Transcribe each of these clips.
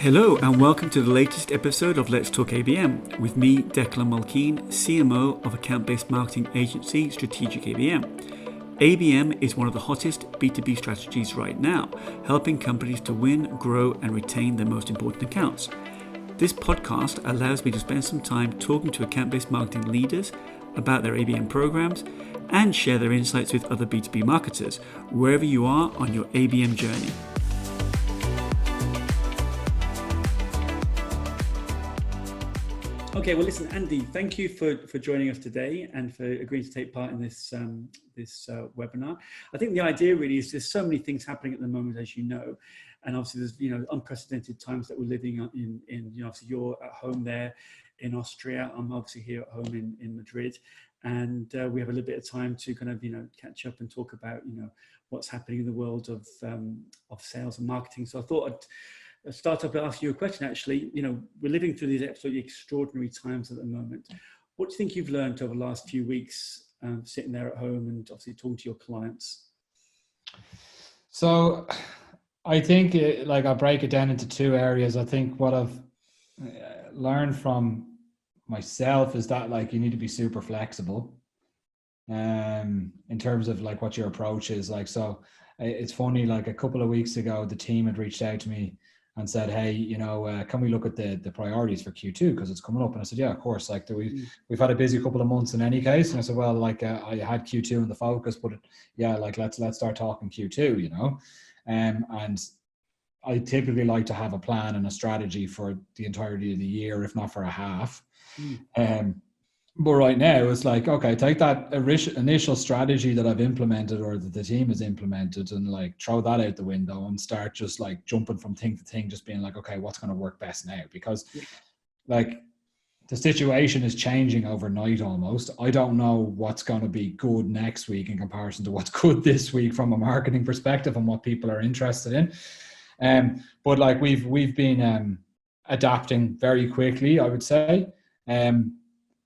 Hello and welcome to the latest episode of Let's Talk ABM with me, Declan, CMO of account-based marketing agency Strategic ABM. ABM is one of the hottest B2B strategies right now, helping companies to win, grow and retain their most important accounts. This podcast allows me to spend some time talking to account-based marketing leaders about their ABM programs and share their insights with other B2B marketers, wherever you are on your ABM journey. Okay, well, listen, Andy, thank you for joining us today and for agreeing to take part in this webinar. I think the idea really is there's so many things happening at the moment, as you know, and obviously there's unprecedented times that we're living in obviously you're at home there in Austria. I'm obviously here at home in Madrid, and we have a little bit of time to kind of catch up and talk about what's happening in the world of sales and marketing. So I thought I'd start up and ask you a question. Actually, we're living through these absolutely extraordinary times at the moment. What do you think you've learned over the last few weeks, sitting there at home and obviously talking to your clients? So I think I'll break it down into two areas. I think what I've learned from myself is that you need to be super flexible in terms of what your approach is. So it's funny, a couple of weeks ago, the team had reached out to me and said, hey, can we look at the priorities for Q2 because it's coming up? And I said, yeah, of course. We've had a busy couple of months in any case. And I said, well, I had Q2 in the focus, but let's start talking Q2, and I typically like to have a plan and a strategy for the entirety of the year, if not for a half. But right now it's okay, take that initial strategy that I've implemented or that the team has implemented and throw that out the window and start just jumping from thing to thing, just being okay, what's going to work best now? Because the situation is changing overnight almost. I don't know what's going to be good next week in comparison to what's good this week from a marketing perspective and what people are interested in. But we've been adapting very quickly, I would say.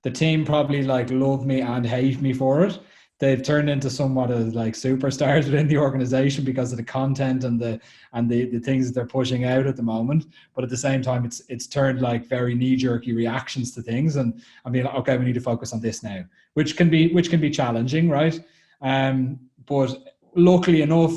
The team probably love me and hate me for it. They've turned into somewhat of superstars within the organization because of the content and the things that they're pushing out at the moment. But at the same time, it's turned very knee-jerky reactions to things. And I mean, okay, we need to focus on this now, which can be challenging, right? But luckily enough,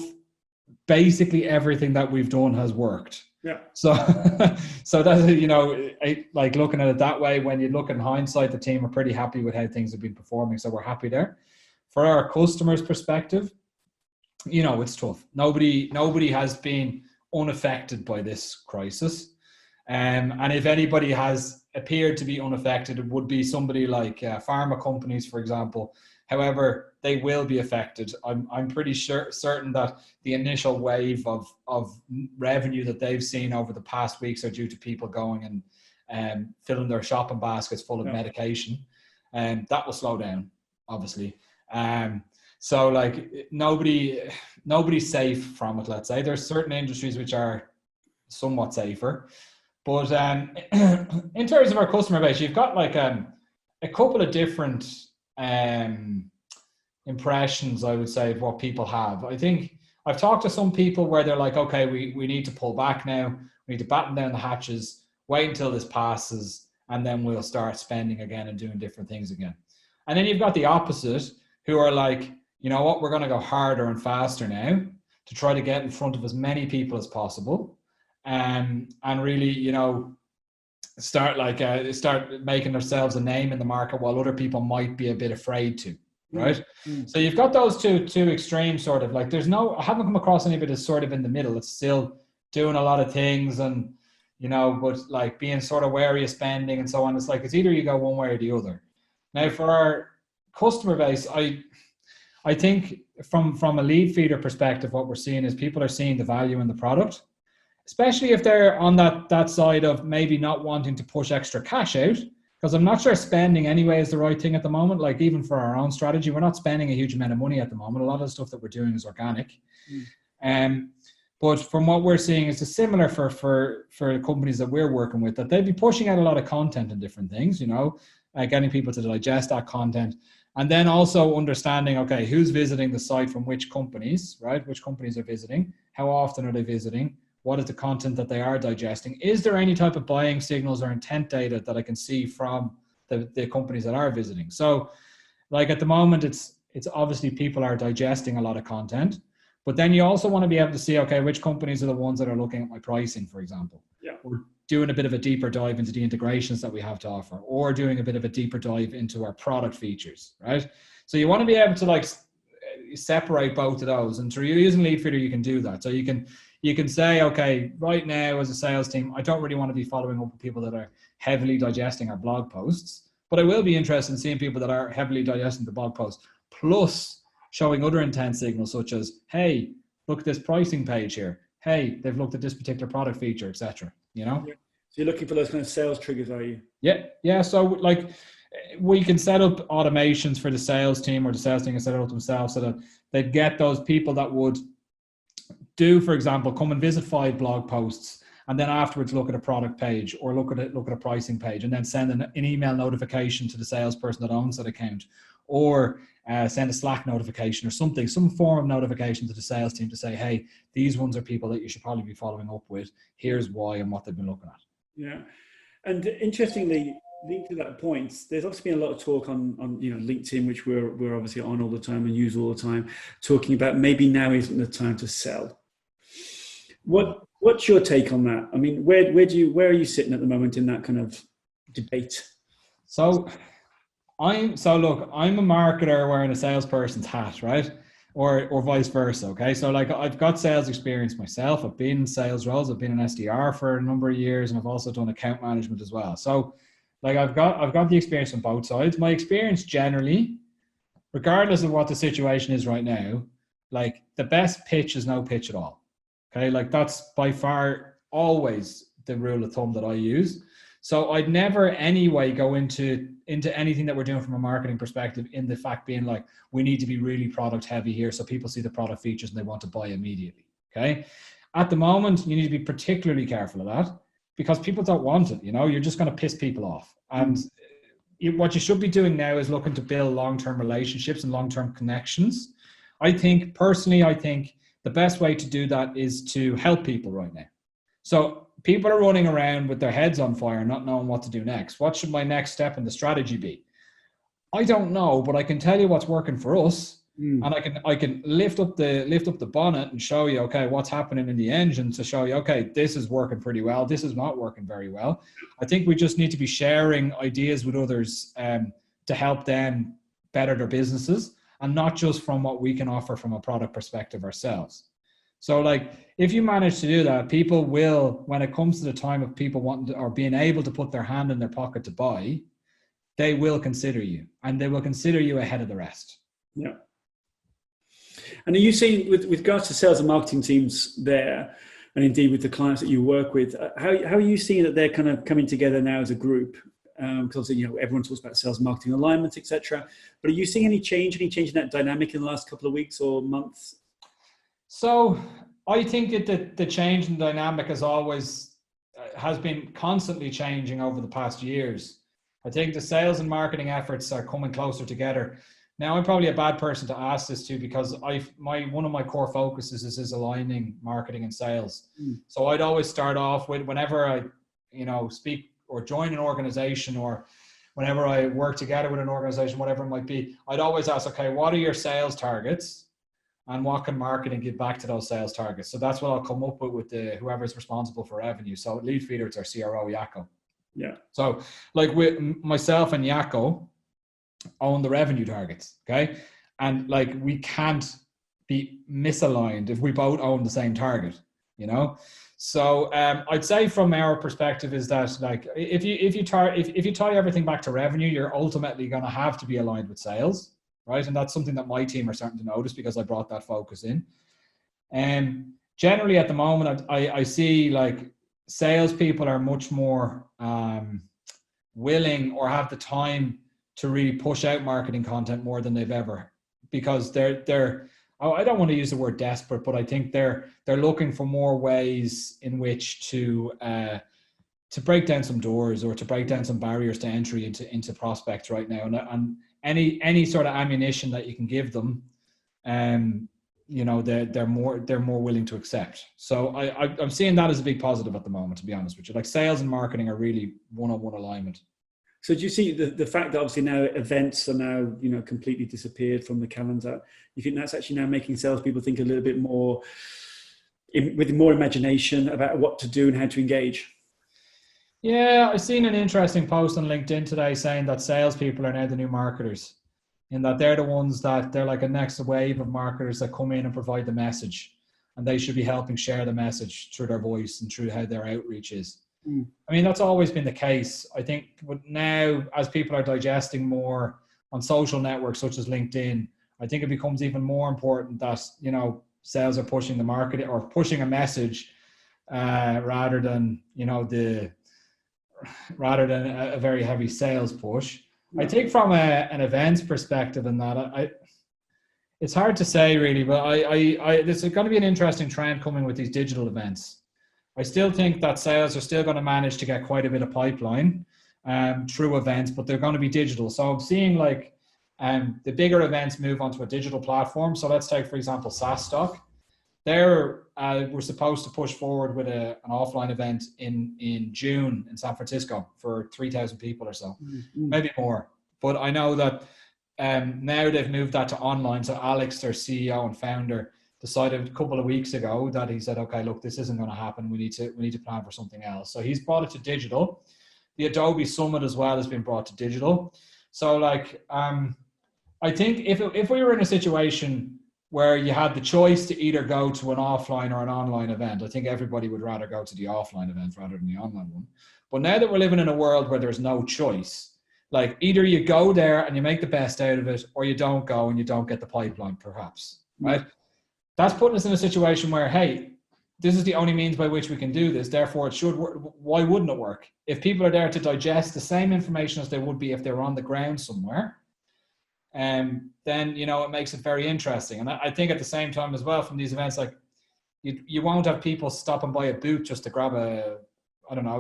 basically everything that we've done has worked. Yeah. So that's, looking at it that way, when you look in hindsight, the team are pretty happy with how things have been performing. So we're happy there. For our customers' perspective, it's tough. Nobody has been unaffected by this crisis. And if anybody has appeared to be unaffected, it would be somebody like pharma companies, for example. However, they will be affected. I'm pretty certain that the initial wave of revenue that they've seen over the past weeks are due to people going and filling their shopping baskets full of medication. And that will slow down, obviously. So nobody's safe from it, let's say. There's certain industries which are somewhat safer. But in terms of our customer base, you've got a couple of different impressions, I would say, of what people have. I think I've talked to some people where they're okay, we need to pull back now. We need to batten down the hatches, wait until this passes, and then we'll start spending again and doing different things again. And then you've got the opposite, who are you know what, we're going to go harder and faster now to try to get in front of as many people as possible, and really, start making ourselves a name in the market while other people might be a bit afraid to, right? So you've got those two extremes, sort of I haven't come across anybody that's sort of in the middle. It's still doing a lot of things and but being sort of wary of spending and so on. It's it's either you go one way or the other. Now for our customer base, I think from a Leadfeeder perspective, what we're seeing is people are seeing the value in the product, especially if they're on that side of maybe not wanting to push extra cash out, because I'm not sure spending anyway is the right thing at the moment. Even for our own strategy, we're not spending a huge amount of money at the moment. A lot of the stuff that we're doing is organic. But from what we're seeing, it's similar for companies that we're working with, that they'd be pushing out a lot of content and different things, getting people to digest that content. And then also understanding, okay, who's visiting the site from which companies, right? Which companies are visiting? How often are they visiting? What is the content that they are digesting? Is there any type of buying signals or intent data that I can see from the companies that are visiting? So like at the moment, it's obviously people are digesting a lot of content, but then you also want to be able to see, okay, which companies are the ones that are looking at my pricing, for example. Yeah. Or doing a bit of a deeper dive into the integrations that we have to offer, or doing a bit of a deeper dive into our product features, right? So you want to be able to like separate both of those. And through using Leadfeeder, you can do that. So you can say, okay, right now as a sales team, I don't really want to be following up with people that are heavily digesting our blog posts, but I will be interested in seeing people that are heavily digesting the blog post, plus showing other intent signals such as, hey, look at this pricing page here. Hey, they've looked at this particular product feature, etc. You know? Yeah. So you're looking for those kind of sales triggers, are you? Yeah. So like we can set up automations for the sales team, or the sales team can set it up themselves so that they get those people that would do, for example, come and visit 5 blog posts, and then afterwards look at a product page or look at a pricing page, and then send an email notification to the salesperson that owns that account, or send a Slack notification or something, some form of notification to the sales team to say, hey, these ones are people that you should probably be following up with. Here's why and what they've been looking at. Yeah. And interestingly, linked to that point, there's obviously been a lot of talk on LinkedIn, which we're obviously on all the time and use all the time, talking about maybe now isn't the time to sell. What's your take on that? I mean, where are you sitting at the moment in that kind of debate? So look, I'm a marketer wearing a salesperson's hat, right? Or vice versa. Okay. So like I've got sales experience myself. I've been in sales roles. I've been an SDR for a number of years, and I've also done account management as well. So like I've got the experience on both sides. My experience generally, regardless of what the situation is right now, like the best pitch is no pitch at all. Okay. Like that's by far always the rule of thumb that I use. So I'd never anyway go into anything that we're doing from a marketing perspective in the fact being like, we need to be really product heavy here so people see the product features and they want to buy immediately. Okay. At the moment, you need to be particularly careful of that because people don't want it. You know, you're just going to piss people off. And what you should be doing now is looking to build long-term relationships and long-term connections. I think the best way to do that is to help people right now. So people are running around with their heads on fire, not knowing what to do next. What should my next step in the strategy be? I don't know, but I can tell you what's working for us. And I can lift up the bonnet and show you, okay, what's happening in the engine to show you, okay, this is working pretty well. This is not working very well. I think we just need to be sharing ideas with others to help them better their businesses, and not just from what we can offer from a product perspective ourselves. So like if you manage to do that, people will, when it comes to the time of people wanting to, or being able to put their hand in their pocket to buy, they will consider you, and they will consider you ahead of the rest. Yeah. And are you seeing with regards to sales and marketing teams there, and indeed with the clients that you work with, how are you seeing that they're kind of coming together now as a group? Because everyone talks about sales marketing alignment, etc. But are you seeing any change in that dynamic in the last couple of weeks or months? So I think that the change in dynamic has been constantly changing over the past years. I think the sales and marketing efforts are coming closer together. Now, I'm probably a bad person to ask this to because one of my core focuses is aligning marketing and sales. So I'd always start off with, whenever I, speak or join an organization, or whenever I work together with an organization, whatever it might be, I'd always ask, okay, what are your sales targets? And what can marketing give back to those sales targets? So that's what I'll come up with whoever's responsible for revenue. So at Leadfeeder, it's our CRO, Yako. Yeah. So like with myself and Yako own the revenue targets, okay? And like we can't be misaligned if we both own the same target, So I'd say from our perspective is that like if you tie everything back to revenue, you're ultimately going to have to be aligned with sales. Right. And that's something that my team are starting to notice because I brought that focus in. And generally at the moment, I see like salespeople are much more willing or have the time to really push out marketing content more than they've ever, because they're I don't want to use the word desperate, but I think they're looking for more ways in which to break down some doors or to break down some barriers to entry into prospects right now. And any sort of ammunition that you can give them they're more willing to accept. So I'm seeing that as a big positive at the moment, to be honest with you. Like sales and marketing are really one-on-one alignment. So do you see the fact that obviously now events are now, completely disappeared from the calendar? You think that's actually now making salespeople think a little bit more, with more imagination about what to do and how to engage? Yeah, I've seen an interesting post on LinkedIn today saying that salespeople are now the new marketers, in that they're the ones that they're like a next wave of marketers that come in and provide the message, and they should be helping share the message through their voice and through how their outreach is. I mean, that's always been the case. I think now, as people are digesting more on social networks such as LinkedIn, I think it becomes even more important that, sales are pushing the market or pushing a message rather than a very heavy sales push. I think from an events perspective in that, it's hard to say really, but there's going to be an interesting trend coming with these digital events. I still think that sales are still going to manage to get quite a bit of pipeline through events, but they're going to be digital. So I'm seeing the bigger events move onto a digital platform. So let's take, for example, SaaS Stock. We're supposed to push forward with an offline event in June in San Francisco for 3,000 people or so, maybe more. But I know that now they've moved that to online. So Alex, their CEO and founder, decided a couple of weeks ago that he said, okay, look, this isn't going to happen. We need to plan for something else. So he's brought it to digital. The Adobe Summit as well has been brought to digital. So I think if we were in a situation where you had the choice to either go to an offline or an online event, I think everybody would rather go to the offline event rather than the online one. But now that we're living in a world where there's no choice, like either you go there and you make the best out of it, or you don't go and you don't get the pipeline, perhaps, right? That's putting us in a situation where, hey, this is the only means by which we can do this. Therefore, it should work. Why wouldn't it work? If people are there to digest the same information as they would be if they were on the ground somewhere, then, it makes it very interesting. And I think at the same time as well, from these events, like you won't have people stopping by a booth just to grab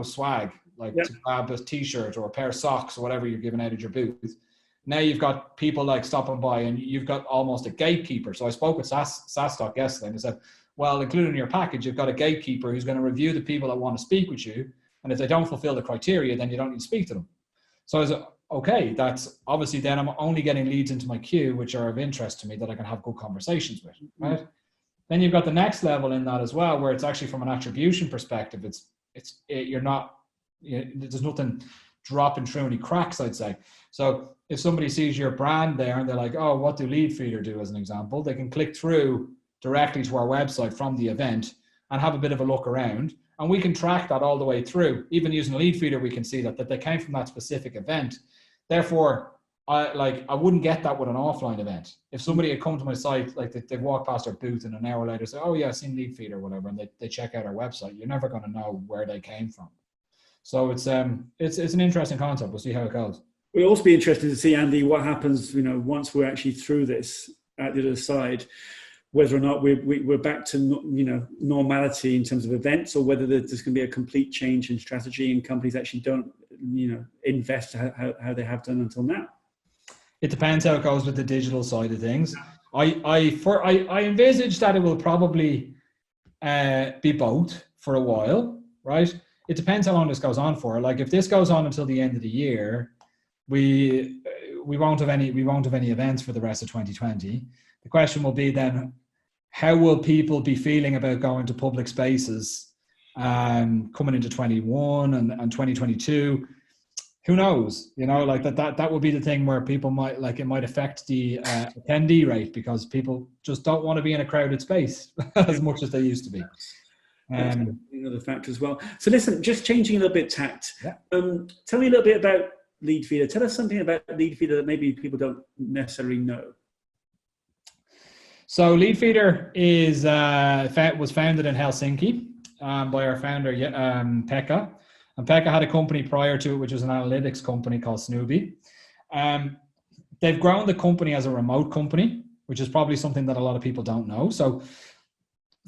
swag, to grab a t-shirt or a pair of socks or whatever you're giving out at your booth. Now you've got people stopping by and you've got almost a gatekeeper. So I spoke with SaaS Stock yesterday and they said, well, included in your package, you've got a gatekeeper who's going to review the people that want to speak with you. And if they don't fulfill the criteria, then you don't need to speak to them. So I was like, okay, that's obviously then I'm only getting leads into my queue, which are of interest to me that I can have good conversations with, right? Then you've got the next level in that as well, where it's actually from an attribution perspective, there's nothing dropping through any cracks, I'd say. So if somebody sees your brand there and they're like, oh, what do Leadfeeder do as an example? They can click through directly to our website from the event and have a bit of a look around. And we can track that all the way through. Even using Leadfeeder, we can see that they came from that specific event. Therefore, I wouldn't get that with an offline event. If somebody had come to my site, they walk past our booth and an hour later say, oh yeah, I've seen Leadfeeder or whatever, and they check out our website, you're never going to know where they came from. So it's an interesting concept. We'll see how it goes. We'll also be interested to see, Andy, what happens, once we're actually through this at the other side, whether or not we're back to, normality in terms of events, or whether there's going to be a complete change in strategy and companies actually don't, invest how they have done until now. It depends how it goes with the digital side of things. I envisage that it will probably be both for a while, right? It depends how long this goes on for. Like if this goes on until the end of the year, we won't have any events for the rest of 2020. The question will be then, how will people be feeling about going to public spaces coming into 21 and 2022? Who knows? That would be the thing where people might it might affect the attendee rate, because people just don't want to be in a crowded space as much as they used to be. Another factor as well. So listen, just changing a little bit tact. Yeah. Tell me a little bit about Leadfeeder. Tell us something about Leadfeeder that maybe people don't necessarily know. So Leadfeeder was founded in Helsinki by our founder, Pekka. And Pekka had a company prior to it, which was an analytics company called Snoopy. They've grown the company as a remote company, which is probably something that a lot of people don't know. So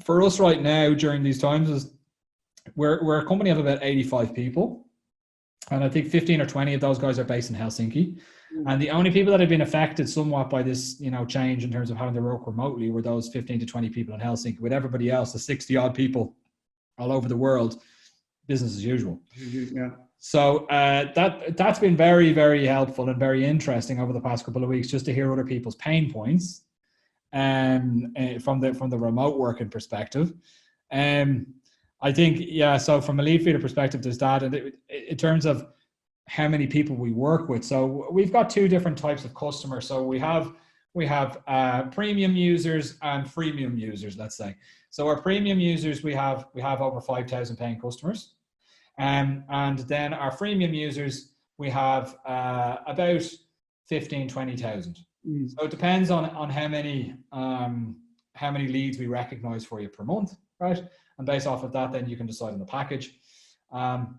for us right now, during these times, we're a company of about 85 people. And I think 15 or 20 of those guys are based in Helsinki. And the only people that have been affected somewhat by this, change in terms of having to work remotely were those 15 to 20 people in Helsinki. With everybody else, the 60 odd people all over the world, business as usual. Yeah. So that's been very, very helpful and very interesting over the past couple of weeks, just to hear other people's pain points from the remote working perspective. I think, so from a Leadfeeder perspective, there's that. And in terms of how many people we work with, so we've got two different types of customers. So we have premium users and freemium users, let's say. So our premium users, we have over 5,000 paying customers. And then our freemium users, we have about 15, 20,000. So it depends on how many leads we recognize for you per month, right? And based off of that, then you can decide on the package. So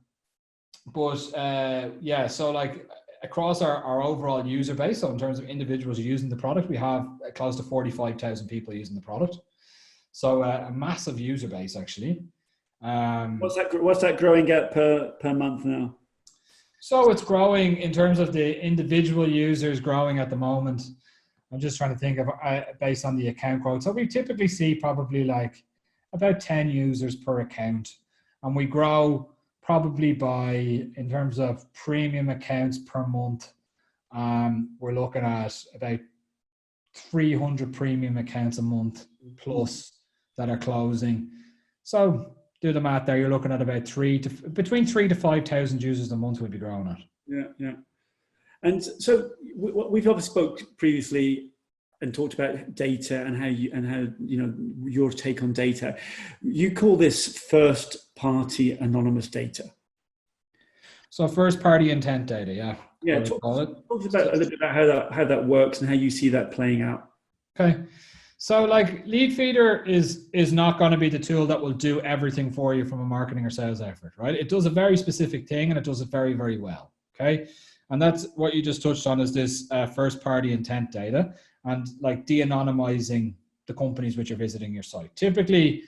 like across our overall user base, so in terms of individuals using the product, we have close to 45,000 people using the product. So a massive user base, actually. What's that growing at per month now? So it's growing in terms of the individual users growing at the moment. I'm just trying to think of based on the account growth. So we typically see probably like about 10 users per account, and we grow probably in terms of premium accounts per month. We're looking at about 300 premium accounts a month plus that are closing. So do the math there. You're looking at about between 3,000 to 5,000 users a month we'd be growing at. Yeah. And so we've obviously spoke previously and talked about data and how your take on data. You call this first party anonymous data. So first party intent data, yeah. Yeah. Talk a little bit about how that works and how you see that playing out. Okay. So like Leadfeeder is not going to be the tool that will do everything for you from a marketing or sales effort, right? It does a very specific thing and it does it very, very well. Okay. And that's what you just touched on, is this first party intent data and like de-anonymizing the companies which are visiting your site. Typically,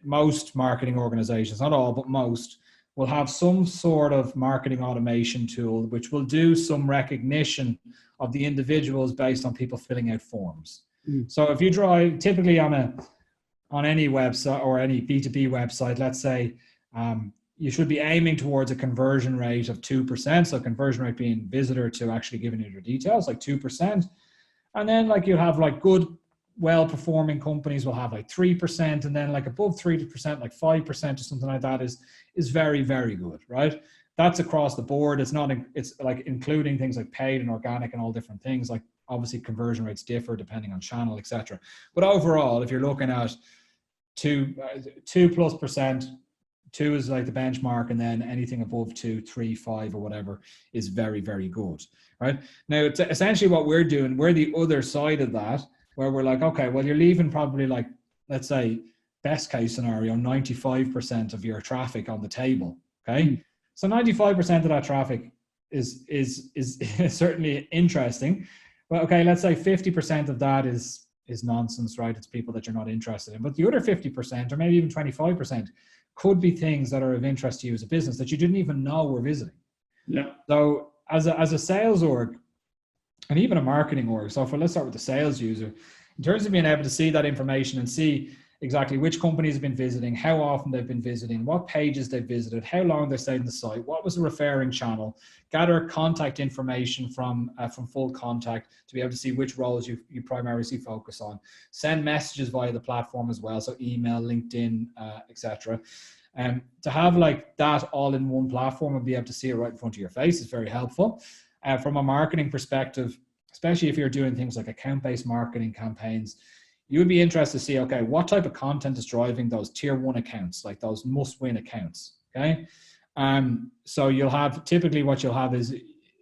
most marketing organizations, not all, but most, will have some sort of marketing automation tool which will do some recognition of the individuals based on people filling out forms. So if you drive typically on any website or any B2B website, let's say you should be aiming towards a conversion rate of 2%. So conversion rate being visitor to actually giving you your details, like 2%. And then like you have like good, well-performing companies will have like 3%, and then like above 3%, like 5% or something like that is very, very good, right? That's across the board. It's like including things like paid and organic and all different things. Like obviously conversion rates differ depending on channel, etc. But overall, if you're looking at 2+%, 2 is like the benchmark, and then anything above 2, 3, 5 or whatever is very, very good, right? Now, it's essentially what we're doing. We're the other side of that, where we're like, okay, well, you're leaving probably like, let's say, best case scenario, 95% of your traffic on the table, okay? So 95% of that traffic is certainly interesting. But okay, let's say 50% of that is nonsense, right? It's people that you're not interested in. But the other 50%, or maybe even 25%, could be things that are of interest to you as a business that you didn't even know were visiting. Yeah. So as a sales org, and even a marketing org, so let's start with the sales user, in terms of being able to see that information and see exactly which companies have been visiting, how often they've been visiting, what pages they've visited, how long they stayed on the site, what was the referring channel, gather contact information from full contact to be able to see which roles you primarily focus on, send messages via the platform as well, so email, LinkedIn, etc. To have like that all in one platform and be able to see it right in front of your face is very helpful. From a marketing perspective, especially if you're doing things like account-based marketing campaigns, you would be interested to see, okay, what type of content is driving those tier 1 accounts, like those must-win accounts, okay? So you'll have, typically what you'll have is,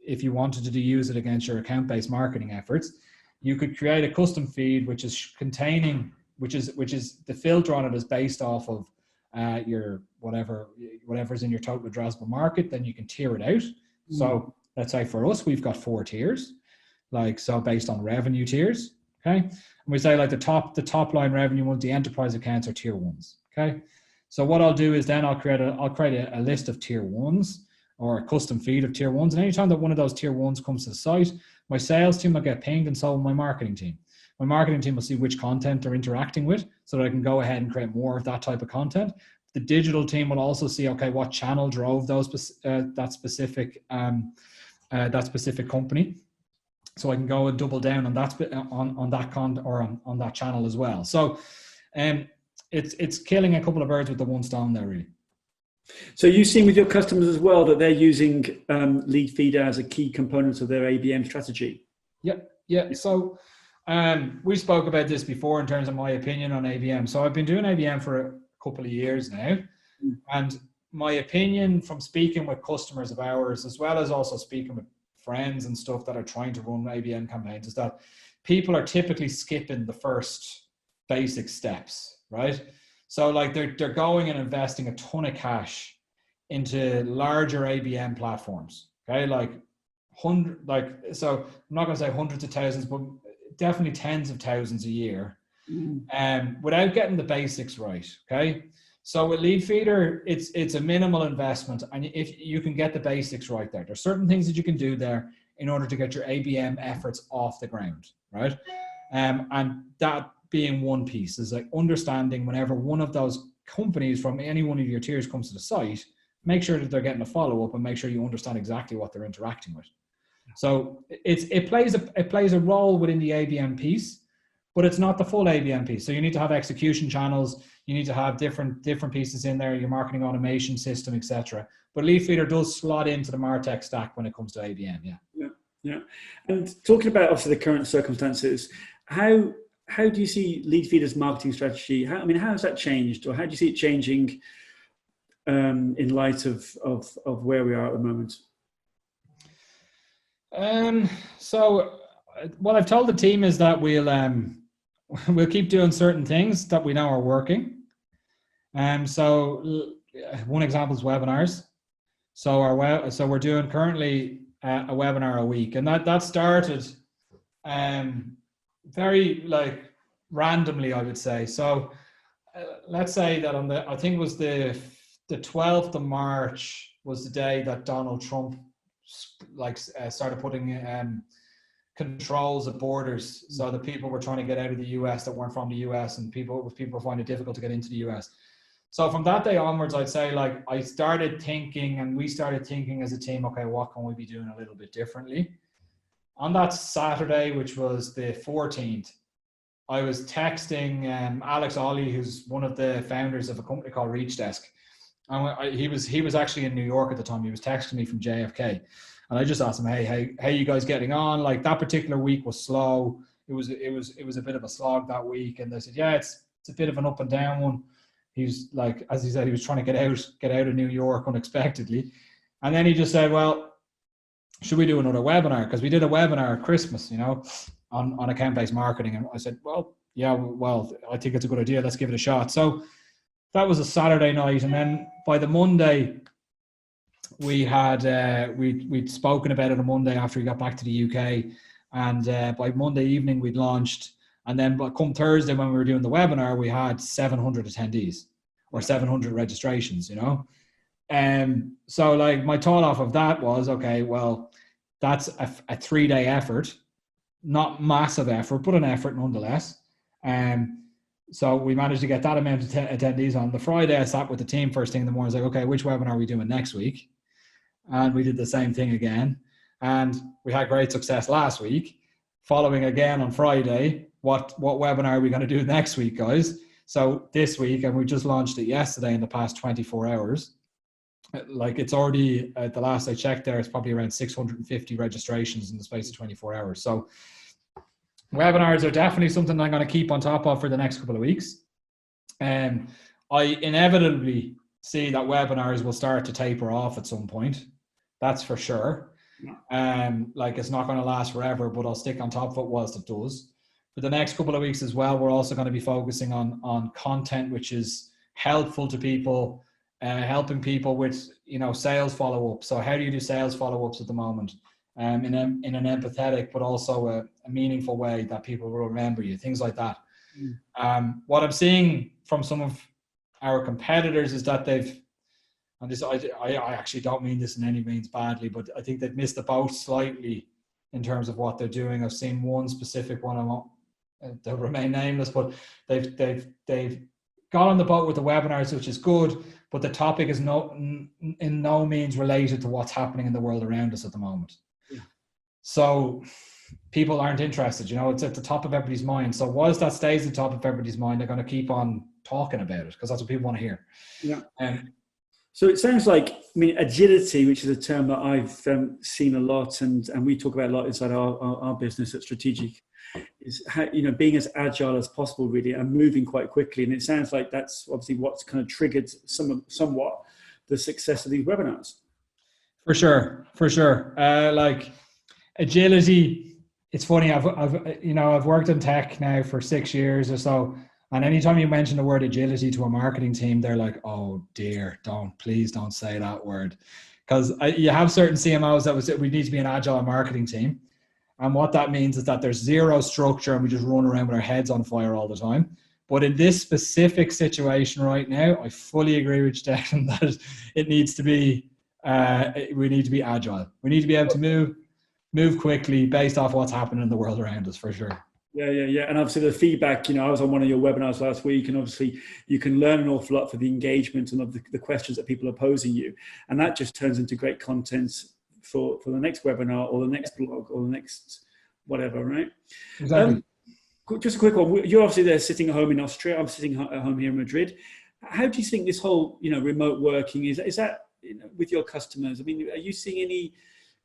if you wanted to use it against your account-based marketing efforts, you could create a custom feed which is the filter on it is based off of your whatever's in your total addressable market. Then you can tier it out. So let's say for us, we've got 4 tiers, like, so based on revenue tiers, okay? And we say like the top line revenue ones, the enterprise accounts are tier 1s, okay? So what I'll do is then I'll create a list of tier 1s, or a custom feed of tier ones. And anytime that one of those tier ones comes to the site, my sales team will get pinged, and so will my marketing team. My marketing team will see which content they're interacting with so that I can go ahead and create more of that type of content. The digital team will also see, okay, what channel drove those that specific company. So I can go and double down on that on that content or on that channel as well. So it's killing a couple of birds with the one stone there, really. So you've seen with your customers as well that they're using Leadfeeder as a key component of their ABM strategy? Yeah. So we spoke about this before in terms of my opinion on ABM. So I've been doing ABM for a couple of years now. And my opinion from speaking with customers of ours, as well as also speaking with friends and stuff that are trying to run ABM campaigns, is that people are typically skipping the first basic steps, right? So like they're going and investing a ton of cash into larger ABM platforms, okay? So I'm not going to say hundreds of thousands, but definitely tens of thousands a year, without getting the basics right, okay? So with Leadfeeder, it's a minimal investment, and if you can get the basics right there's certain things that you can do there in order to get your ABM efforts off the ground, right? And that being one piece is like understanding whenever one of those companies from any one of your tiers comes to the site, make sure that they're getting a follow-up and make sure you understand exactly what they're interacting with. So it plays a role within the ABM piece, but it's not the full ABM piece. So you need to have execution channels, you need to have different pieces in there, your marketing automation system, etc. But Leadfeeder does slot into the MarTech stack when it comes to ABM. Yeah. And talking about obviously the current circumstances, how do you see Leadfeeder's marketing strategy? How has that changed, or how do you see it changing in light of where we are at the moment? So what I've told the team is that we'll keep doing certain things that we know are working. So one example is webinars. So we're doing currently a webinar a week, and that started very randomly, I would say. So let's say that I think it was the 12th of March was the day that Donald Trump started putting controls at borders, so that people were trying to get out of the US that weren't from the US, and people were finding it difficult to get into the US. So from that day onwards, I'd say I started thinking, and we started thinking as a team, okay, what can we be doing a little bit differently? On that Saturday, which was the 14th, I was texting Alex Ollie, who's one of the founders of a company called ReachDesk. And he was actually in New York at the time. He was texting me from JFK. And I just asked him, hey, how you guys getting on? Like, that particular week was slow. It was a bit of a slog that week. And they said, yeah, it's a bit of an up and down one. He's like, as he said, he was trying to get out of New York unexpectedly. And then he just said, well, should we do another webinar? Because we did a webinar at Christmas, on account-based marketing. And I said, well, I think it's a good idea. Let's give it a shot. So that was a Saturday night. And then by the Monday, we had we'd spoken about it on Monday after we got back to the UK, and by Monday evening we'd launched, and then come Thursday when we were doing the webinar, we had 700 attendees or 700 registrations. So my thought off of that was, okay, well, that's a 3-day effort, not massive effort, but an effort nonetheless. So we managed to get that amount of attendees on the Friday. I sat with the team first thing in the morning. I was like, okay, which webinar are we doing next week? And we did the same thing again. And we had great success last week. Following again on Friday, what webinar are we going to do next week, guys? So this week, and we just launched it yesterday in the past 24 hours. It's already, at the last I checked there, it's probably around 650 registrations in the space of 24 hours. So webinars are definitely something I'm going to keep on top of for the next couple of weeks. And I inevitably see that webinars will start to taper off at some point. That's for sure. It's not going to last forever, but I'll stick on top of it whilst it does. For the next couple of weeks as well, we're also going to be focusing on content which is helpful to people, helping people with sales follow-up. So how do you do sales follow-ups at the moment? In an empathetic but also a meaningful way that people will remember you, things like that. What I'm seeing from some of our competitors is that and this, I actually don't mean this in any means badly, but I think they've missed the boat slightly in terms of what they're doing. I've seen one specific one, they'll remain nameless, but they've got on the boat with the webinars, which is good, but the topic is in no means related to what's happening in the world around us at the moment. Yeah. So people aren't interested, it's at the top of everybody's mind. So whilst that stays at the top of everybody's mind, they're going to keep on talking about it because that's what people want to hear. Yeah. So it sounds like, agility, which is a term that I've seen a lot, and we talk about a lot inside our business at Strategic, is how, being as agile as possible, really, and moving quite quickly. And it sounds like that's obviously what's kind of triggered somewhat the success of these webinars. For sure. Like agility, it's funny. I've worked in tech now for 6 years or so. And anytime you mention the word agility to a marketing team, they're like, oh dear, please don't say that word. Because you have certain CMOs that would say we need to be an agile marketing team. And what that means is that there's zero structure and we just run around with our heads on fire all the time. But in this specific situation right now, I fully agree with you, Declan, that it needs to be, we need to be agile. We need to be able to move quickly based off what's happening in the world around us, for sure. Yeah. And obviously the feedback, I was on one of your webinars last week, and obviously you can learn an awful lot for the engagement and of the questions that people are posing you. And that just turns into great content for the next webinar or the next blog or the next whatever, right? Exactly. Just a quick one. You're obviously there sitting at home in Austria. I'm sitting at home here in Madrid. How do you think this whole, remote working is that with your customers? Are you seeing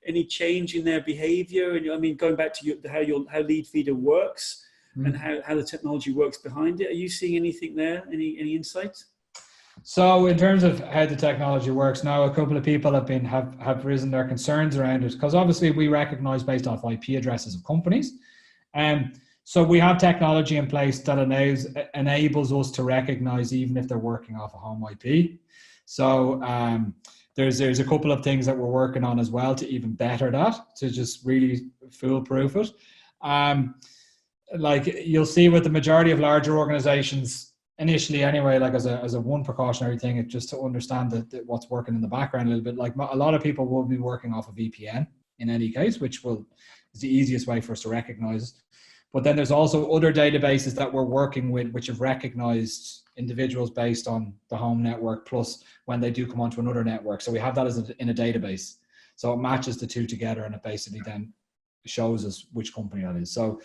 any change in their behavior? And going back to how Leadfeeder works and how the technology works behind it. Are you seeing anything there? Any insights? So in terms of how the technology works now, a couple of people have risen their concerns around it, because obviously we recognize based off IP addresses of companies. So we have technology in place that enables us to recognize even if they're working off a home IP. So there's a couple of things that we're working on as well to even better that, to just really foolproof it. Like you'll see with the majority of larger organizations, initially anyway, like as a one precautionary thing, it's just to understand that what's working in the background a little bit. Like a lot of people will be working off a VPN in any case, which is the easiest way for us to recognize. But then there's also other databases that we're working with, which have recognized individuals based on the home network, plus when they do come onto another network. So we have that in a database. So it matches the two together, and it basically then shows us which company that is. So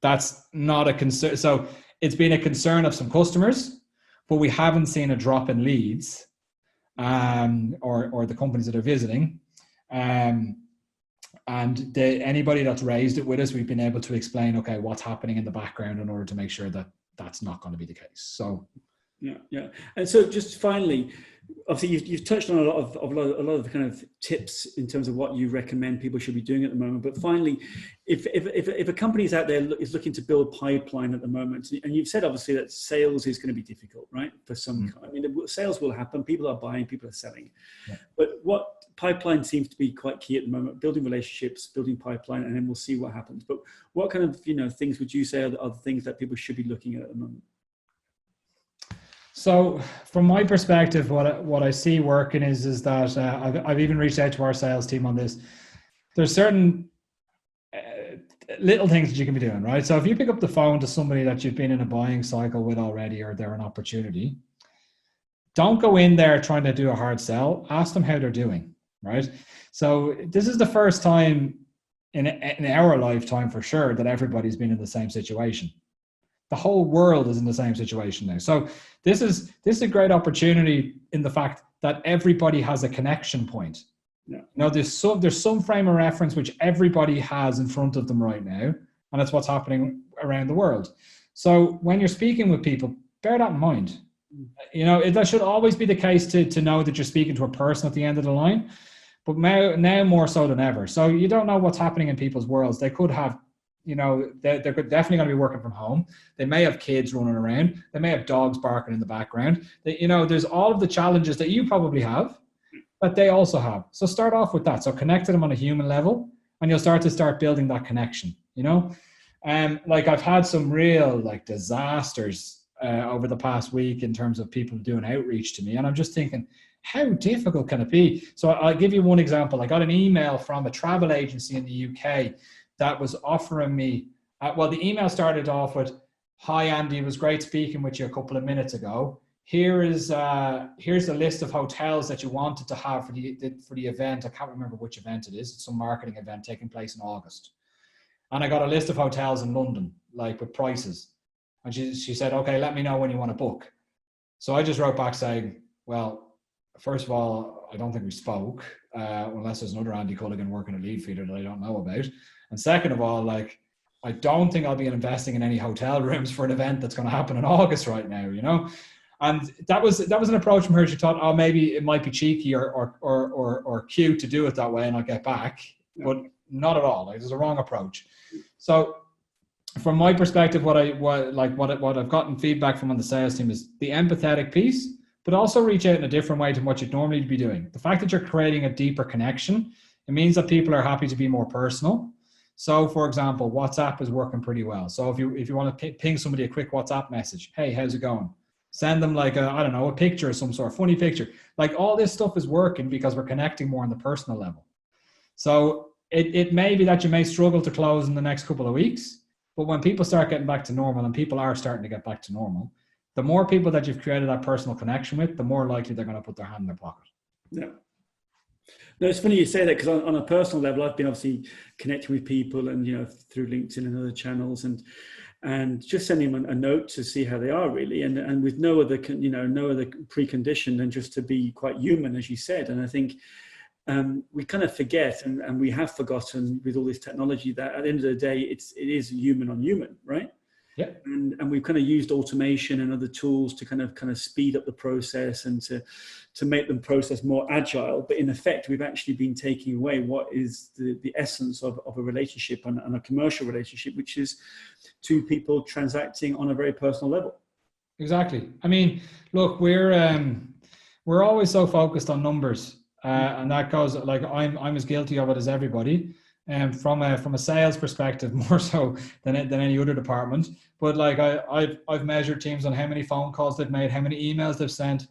that's not a concern. So it's been a concern of some customers, but we haven't seen a drop in leads or the companies that are visiting. And anybody that's raised it with us, we've been able to explain, okay, what's happening in the background in order to make sure that that's not going to be the case. So yeah. And so just finally, obviously you've touched on a lot of the kind of tips in terms of what you recommend people should be doing at the moment. But finally, if a company is out there is looking to build pipeline at the moment, and you've said obviously that sales is going to be difficult, right? For some, sales will happen. People are buying, people are selling. Yeah. But what pipeline seems to be quite key at the moment: building relationships, building pipeline, and then we'll see what happens. But what kind of things would you say are the things that people should be looking at the moment? So from my perspective, what I see working is that I've even reached out to our sales team on this. There's certain little things that you can be doing, right? So if you pick up the phone to somebody that you've been in a buying cycle with already, or they're an opportunity, don't go in there trying to do a hard sell. Ask them how they're doing, right? So this is the first time in our lifetime, for sure, that everybody's been in the same situation. The whole world is in the same situation now. So this is a great opportunity in the fact that everybody has a connection point. Yeah. There's some frame of reference which everybody has in front of them right now, and that's what's happening around the world. So when you're speaking with people, bear that in mind. That should always be the case to know that you're speaking to a person at the end of the line, but now more so than ever. So you don't know what's happening in people's worlds. They could have, they're definitely going to be working from home. They may have kids running around. They may have dogs barking in the background. There's all of the challenges that you probably have that they also have. So start off with that. So connect to them on a human level, and you'll start building that connection, Like I've had some real disasters over the past week in terms of people doing outreach to me. And I'm just thinking, how difficult can it be? So I'll give you one example. I got an email from a travel agency in the UK that was offering me, well, the email started off with, "Hi, Andy, it was great speaking with you a couple of minutes ago. Here's a list of hotels that you wanted to have for the event." I can't remember which event it is. It's some marketing event taking place in August. And I got a list of hotels in London, like with prices. And she said, "Okay, let me know when you want to book." So I just wrote back saying, "Well, first of all, I don't think we spoke, unless there's another Andy Culligan working at Leadfeeder that I don't know about. And second of all, like, I don't think I'll be investing in any hotel rooms for an event that's going to happen in August right now, you know." And that was an approach from her. She thought, oh, maybe it might be cheeky or cute to do it that way and I'll get back. But not at all. Like, there's a wrong approach. So from my perspective, what I've gotten feedback from on the sales team is the empathetic piece, but also reach out in a different way to what you'd normally be doing. The fact that you're creating a deeper connection, it means that people are happy to be more personal. So, for example, WhatsApp is working pretty well. So if you want to ping somebody a quick WhatsApp message, "Hey, how's it going?" Send them like a picture of some sort, funny picture. Like, all this stuff is working because we're connecting more on the personal level. So it may be that you may struggle to close in the next couple of weeks, but when people start getting back to normal, and people are starting to get back to normal, the more people that you've created that personal connection with, the more likely they're going to put their hand in their pocket. Yeah. No, it's funny you say that, because on a personal level, I've been obviously connecting with people and, through LinkedIn and other channels, and just sending them a note to see how they are really, and with no other precondition than just to be quite human, as you said. And I think we kind of forget, and we have forgotten with all this technology, that at the end of the day, it is human on human, right? Yeah. And we've kind of used automation and other tools to kind of speed up the process and to make the process more agile. But in effect, we've actually been taking away what is the essence of a relationship and a commercial relationship, which is two people transacting on a very personal level. Exactly. I mean, look, we're always so focused on numbers, and that goes, like, I'm as guilty of it as everybody. From a sales perspective, more so than any other department. But like, I've measured teams on how many phone calls they've made, how many emails they've sent,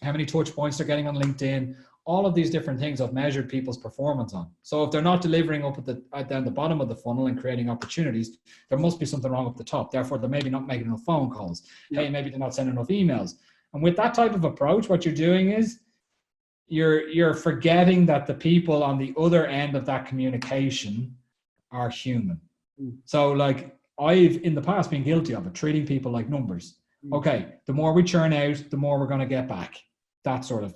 how many touch points they're getting on LinkedIn. All of these different things I've measured people's performance on. So if they're not delivering up down the bottom of the funnel and creating opportunities, there must be something wrong up the top. Therefore, they're maybe not making enough phone calls. Yeah. Hey, maybe they're not sending enough emails. And with that type of approach, what you're doing is you're forgetting that the people on the other end of that communication are human. So like, I've in the past been guilty of it, treating people like numbers. Okay, the more we churn out, the more we're going to get back. That sort of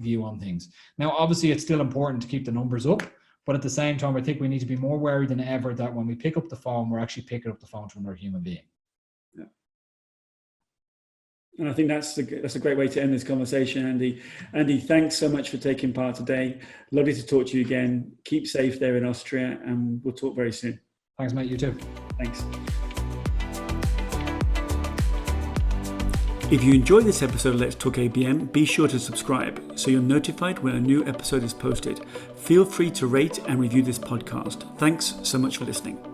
view on things. Now, obviously, it's still important to keep the numbers up, but at the same time, I think we need to be more wary than ever that when we pick up the phone, we're actually picking up the phone to another human being. Yeah. And I think that's a great way to end this conversation, Andy. Andy, thanks so much for taking part today. Lovely to talk to you again. Keep safe there in Austria, and we'll talk very soon. Thanks, mate. You too. Thanks. If you enjoyed this episode of Let's Talk ABM, be sure to subscribe so you're notified when a new episode is posted. Feel free to rate and review this podcast. Thanks so much for listening.